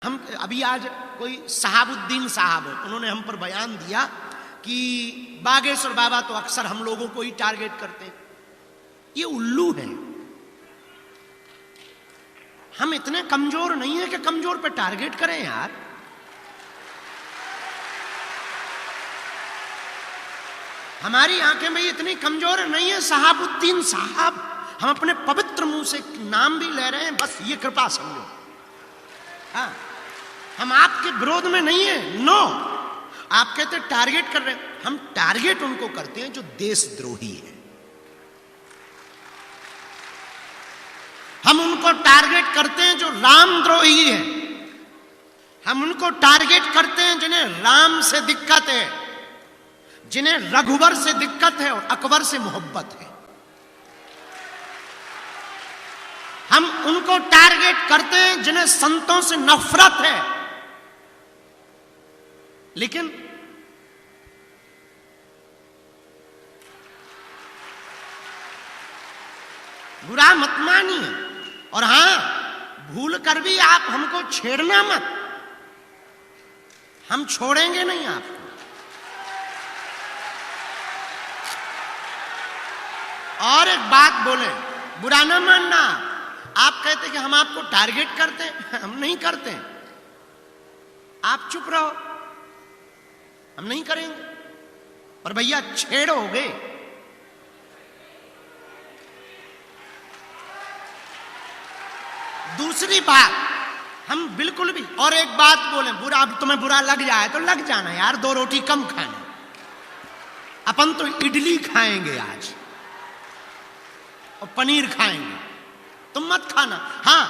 हम अभी आज कोई शहाबुद्दीन साहब है, उन्होंने हम पर बयान दिया कि बागेश्वर बाबा तो अक्सर हम लोगों को ही टारगेट करते हैं। ये उल्लू है। हम इतने कमजोर नहीं है कि कमजोर पे टारगेट करें यार। हमारी आंखें में इतनी कमजोर नहीं है। शहाबुद्दीन साहब, हम अपने पवित्र मुंह से नाम भी ले रहे हैं, बस ये कृपा समझो। हाँ, हम आपके विरोध में नहीं है। नो, आप कहते टारगेट कर रहे हैं, हम टारगेट उनको करते हैं जो देशद्रोही है। हम उनको टारगेट करते हैं जो रामद्रोही है। हम उनको टारगेट करते हैं जिन्हें राम से दिक्कत है, जिन्हें रघुवर से दिक्कत है और अकबर से मोहब्बत है। हम उनको टारगेट करते हैं जिन्हें संतों से नफरत है। लेकिन बुरा मत मानिए, और हां, भूल कर भी आप हमको छेड़ना मत। हम छोड़ेंगे नहीं आपको। और एक बात बोले, बुरा ना मानना। आप कहते कि हम आपको टारगेट करते हैं, हम नहीं करते हैं। आप चुप रहो, हम नहीं करेंगे। और भैया छेड़ोगे, दूसरी बात हम बिल्कुल भी, और एक बात बोले, बुरा, अब तुम्हें बुरा लग जाए तो लग जाना यार, 2 रोटी कम खाना। अपन तो इडली खाएंगे आज और पनीर खाएंगे, तुम मत खाना। हाँ,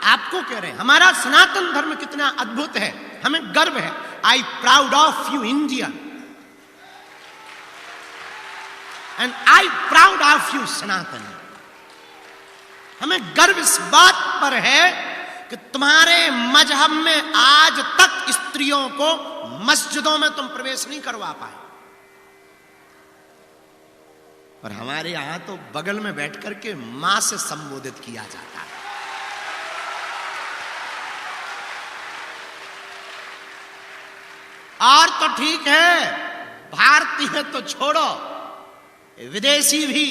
आपको कह रहे हैं हमारा सनातन धर्म कितना अद्भुत है, हमें गर्व है। I proud of you India and I proud of you Sanatan. हमें गर्व इस बात पर है कि तुम्हारे मजहब में आज तक स्त्रियों को मस्जिदों में तुम प्रवेश नहीं करवा पाए, और हमारे यहां तो बगल में बैठ करके मां से संबोधित किया जाता है। और तो ठीक है, भारतीय तो छोड़ो, विदेशी भी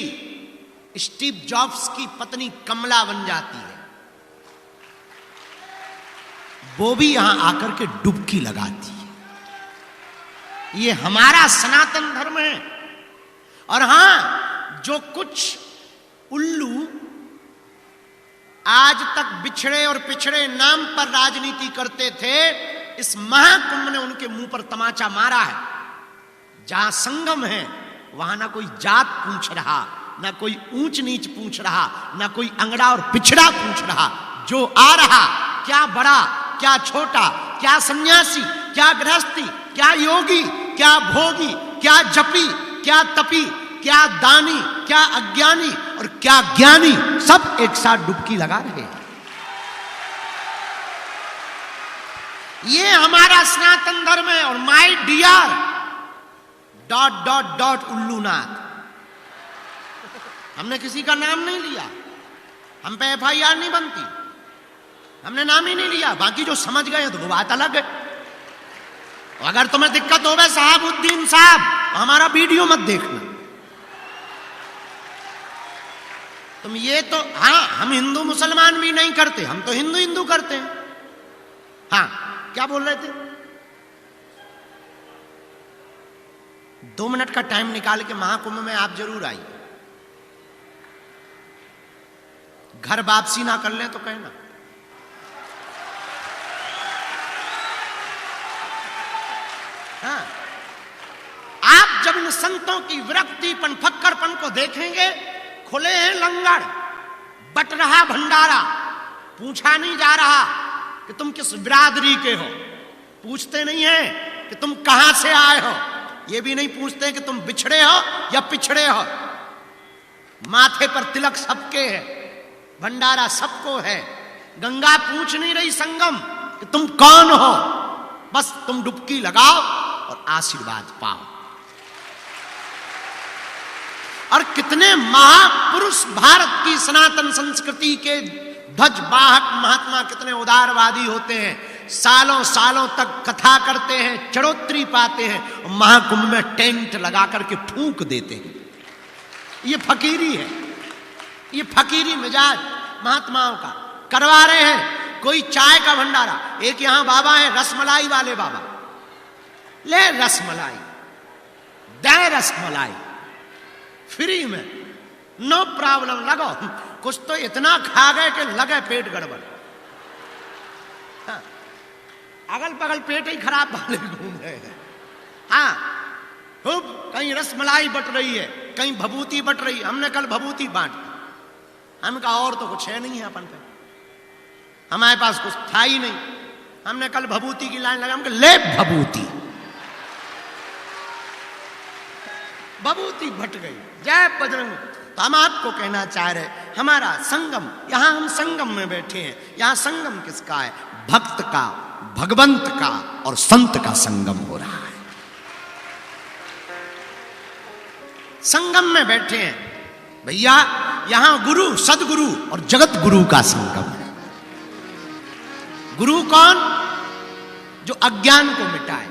स्टीव जॉब्स की पत्नी कमला बन जाती है, वो भी यहां आकर के डुबकी लगाती है। ये हमारा सनातन धर्म है। और हां, जो कुछ उल्लू आज तक बिछड़े और पिछड़े नाम पर राजनीति करते थे, इस महाकुंभ ने उनके मुंह पर तमाचा मारा है। जहां संगम है वहां ना कोई जात पूछ रहा, ना कोई ऊंच नीच पूछ रहा, ना कोई अंगड़ा और पिछड़ा पूछ रहा। जो आ रहा, क्या बड़ा क्या छोटा, क्या सन्यासी क्या गृहस्थी, क्या योगी क्या भोगी, क्या जपी क्या तपी, क्या दानी क्या अज्ञानी और क्या ज्ञानी, सब एक साथ डुबकी लगा रहे हैं। ये हमारा सनातन धर्म है। और माय डियर ... उल्लूनाथ, हमने किसी का नाम नहीं लिया, हम पे FIR नहीं बनती, हमने नाम ही नहीं लिया। बाकी जो समझ गए तो वो बात अलग है। अगर तुम्हें दिक्कत हो गई शहाबुद्दीन साहब, हमारा वीडियो मत देखना। तुम ये तो, हाँ, हम हिंदू मुसलमान भी नहीं करते, हम तो हिंदू हिंदू करते हैं। हाँ, क्या बोल रहे थे? 2 मिनट का टाइम निकाल के महाकुंभ में आप जरूर आइए। घर वापसी ना कर ले तो कहना। हाँ, आप जब इन संतों की विरक्तिपन फक्करपन को देखेंगे, खुले हैं लंगर, बट रहा भंडारा, पूछा नहीं जा रहा कि तुम किस बिरादरी के हो, पूछते नहीं है कि तुम कहां से आए हो, ये भी नहीं पूछते कि तुम बिछड़े हो या पिछड़े हो। माथे पर तिलक सबके है, भंडारा सबको है। गंगा पूछ नहीं रही संगम कि तुम कौन हो, बस तुम डुबकी लगाओ और आशीर्वाद पाओ। और कितने महापुरुष भारत की सनातन संस्कृति के ध्वज वाहक महात्मा कितने उदारवादी होते हैं, सालों सालों तक कथा करते हैं, चढ़ोतरी पाते हैं, और महाकुंभ में टेंट लगा करके फूंक देते हैं। ये फकीरी है, ये फकीरी मिजाज महात्माओं का करवा रहे हैं। कोई चाय का भंडारा, एक यहां बाबा है रसमलाई वाले बाबा, ले रसमलाई, दे रसमलाई फ्री में, नो प्रॉब्लम, लगो। कुछ तो इतना खा गए कि लगे पेट गड़बड़। हाँ, अगल बगल पेट ही खराब वाले घूम रहे हैं। हाँ, खूब कहीं रसमलाई बट रही है, कहीं भभूति बट रही है। हमने कल भभूति बांट, हम कहा और तो कुछ है नहीं है अपन पे, हमारे पास कुछ था ही नहीं। हमने कल भभूति की लाइन लगा, हम कहा ले भभूति, भभूति बट गई। जय बजरंग। तो हम आपको कहना चाह रहे, हमारा संगम, यहां हम संगम में बैठे हैं। यहां संगम किसका है? भक्त का, भगवंत का और संत का संगम हो रहा है। संगम में बैठे हैं भैया, यहां गुरु, सदगुरु और जगत गुरु का संगम है। गुरु कौन? जो अज्ञान को मिटाए।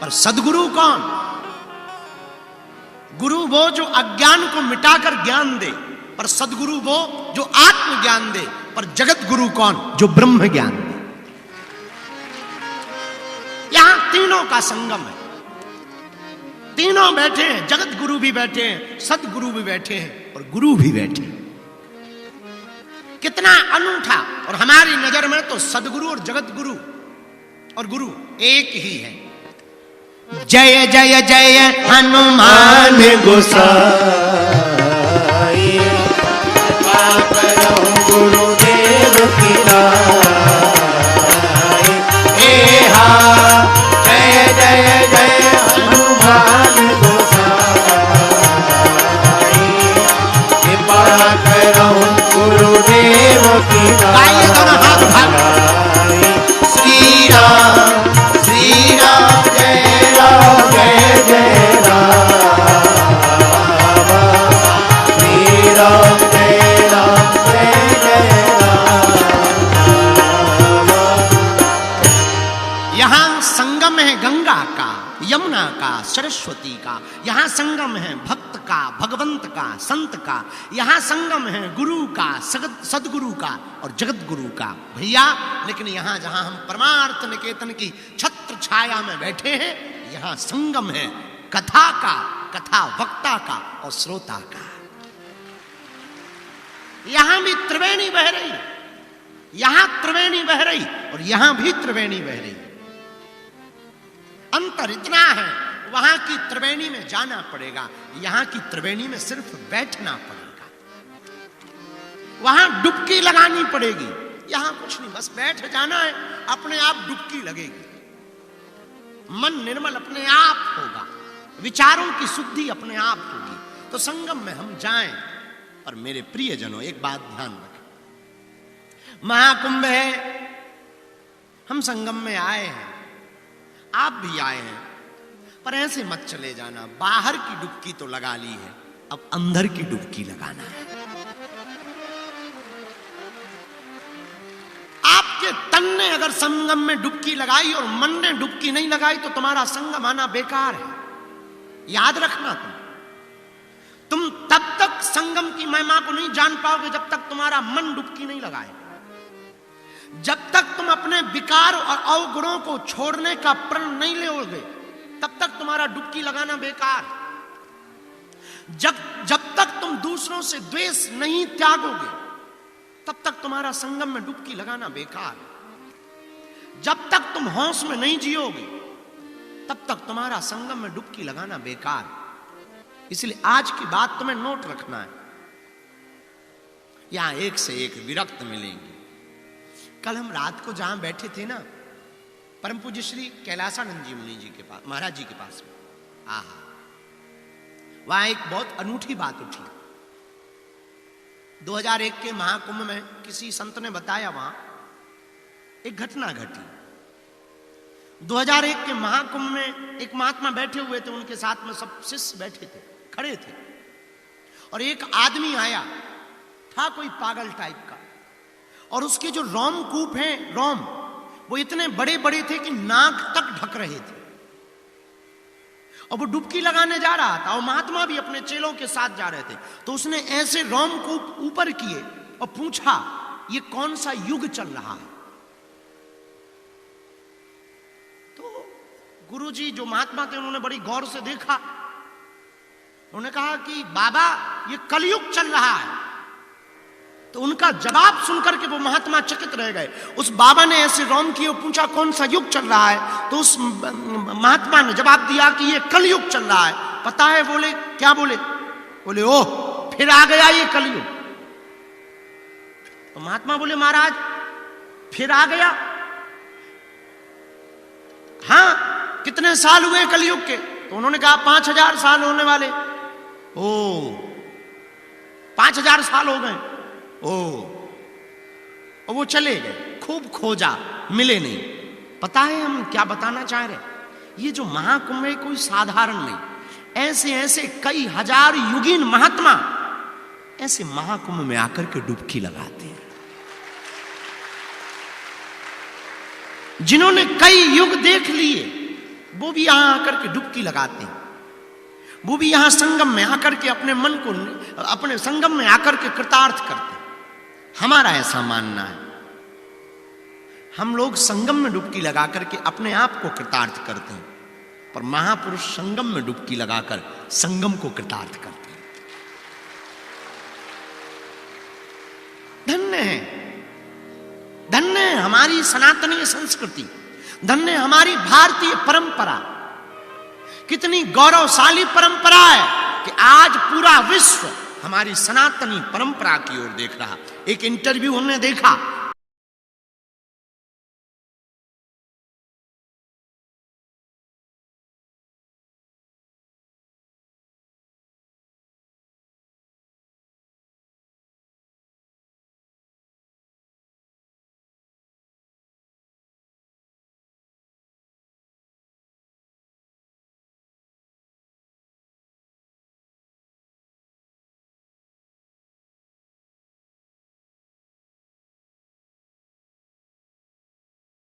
और सदगुरु कौन? गुरु वो जो अज्ञान को मिटाकर ज्ञान दे, पर सदगुरु वो जो आत्म ज्ञान दे। पर जगत गुरु कौन? जो ब्रह्म ज्ञान दे। यहां तीनों का संगम है, तीनों बैठे हैं, जगत गुरु भी बैठे हैं, सदगुरु भी बैठे हैं और गुरु भी बैठे हैं। कितना अनूठा। और हमारी नजर में तो सदगुरु और जगत गुरु और गुरु एक ही है। जय जय जय हनुमान गोसाई, कृपा करो गुरुदेव की नाई। हे हा, जय जय जय हनुमान गोसाई, कृपा करो गुरुदेव की नाई। श्री राम श्री राम, जय जय जय राम, श्री राम जय राम, जय जय राम। यहां संगम है गंगा का, यमुना का, सरस्वती का। यहां संगम है भक्त का, भगवंत का, संत का। यहां संगम है गुरु का, सदगुरु का और जगत गुरु का भैया। लेकिन यहां जहां हम परमार्थ निकेतन की छत्र छाया में बैठे हैं, यहां संगम है कथा का, कथा वक्ता का और श्रोता का। यहां भी त्रिवेणी बह रही, यहां त्रिवेणी बह रही और यहां भी त्रिवेणी बह रही। अंतर इतना है, वहां की त्रिवेणी में जाना पड़ेगा, यहां की त्रिवेणी में सिर्फ बैठना पड़ेगा। वहां डुबकी लगानी पड़ेगी, यहां कुछ नहीं, बस बैठ जाना है, अपने आप डुबकी लगेगी। मन निर्मल अपने आप होगा, विचारों की शुद्धि अपने आप होगी। तो संगम में हम जाएं। और मेरे प्रियजनों, एक बात ध्यान रखें, महाकुंभ है, हम संगम में आए हैं, आप भी आए हैं, पर ऐसे मत चले जाना। बाहर की डुबकी तो लगा ली है, अब अंदर की डुबकी लगाना है। आपके तन ने अगर संगम में डुबकी लगाई और मन ने डुबकी नहीं लगाई तो तुम्हारा संगम आना बेकार है। याद रखना, तुम तब तक संगम की महिमा को नहीं जान पाओगे जब तक तुम्हारा मन डुबकी नहीं लगाए। जब तक तुम अपने विकार और अवगुणों को छोड़ने का प्रण नहीं लोगे, तब तक तुम्हारा डुबकी लगाना बेकार। जब तक तुम दूसरों से द्वेष नहीं त्यागोगे, तब तक तुम्हारा संगम में डुबकी लगाना बेकार। जब तक तुम होश में नहीं जियोगे, तब तक तुम्हारा संगम में डुबकी लगाना बेकार। इसलिए आज की बात तुम्हें नोट रखना है। यहां एक से एक विरक्त मिलेंगे। कल हम रात को जहां बैठे थे ना, परम पूज्य श्री कैलासानंद जी मुनि जी के पास, महाराज जी के पास में, वहां एक बहुत अनूठी बात उठी। 2001 के महाकुंभ में किसी संत ने बताया, वहां एक घटना घटी। 2001 के महाकुंभ में एक महात्मा बैठे हुए थे, उनके साथ में सब शिष्य बैठे थे, खड़े थे, और एक आदमी आया, था कोई पागल टाइप का, और उसके जो रोमकूप हैं, रोम, वो इतने बड़े बड़े थे कि नाक तक ढक रहे थे, और वो डुबकी लगाने जा रहा था, और महात्मा भी अपने चेलों के साथ जा रहे थे। तो उसने ऐसे रोमकूप ऊपर किए और पूछा, ये कौन सा युग चल रहा है? तो गुरुजी जो महात्मा थे उन्होंने बड़ी गौर से देखा, उन्होंने कहा कि बाबा ये कलयुग चल रहा है। तो उनका जवाब सुनकर के वो महात्मा चकित रह गए। उस बाबा ने ऐसे रोम किए और पूछा कौन सा युग चल रहा है? तो उस महात्मा ने जवाब दिया कि ये कलयुग चल रहा है। पता है बोले क्या? बोले ओह फिर आ गया ये कलयुग। तो महात्मा बोले महाराज फिर आ गया? हाँ, कितने साल हुए कलयुग के? तो उन्होंने कहा 5000 साल होने वाले। ओ 5000 साल हो गए। और वो चले गए, खूब खोजा, मिले नहीं। पता है हम क्या बताना चाह रहे? ये जो महाकुंभ है कोई साधारण नहीं, ऐसे ऐसे कई हजार युगीन महात्मा ऐसे महाकुंभ में आकर के डुबकी लगाते हैं, जिन्होंने कई युग देख लिए वो भी यहां आकर के डुबकी लगाते हैं। वो भी यहां संगम में आकर के अपने मन को, अपने संगम में आकर के कृतार्थ करते हैं। हमारा ऐसा मानना है, हम लोग संगम में डुबकी लगा करके अपने आप को कृतार्थ करते हैं, पर महापुरुष संगम में डुबकी लगाकर संगम को कृतार्थ करते हैं। धन्य है, धन्य है हमारी सनातनी संस्कृति, धन्य हमारी भारतीय परंपरा। कितनी गौरवशाली परंपरा है कि आज पूरा विश्व हमारी सनातनी परंपरा की ओर देख रहा। एक इंटरव्यू हमने देखा,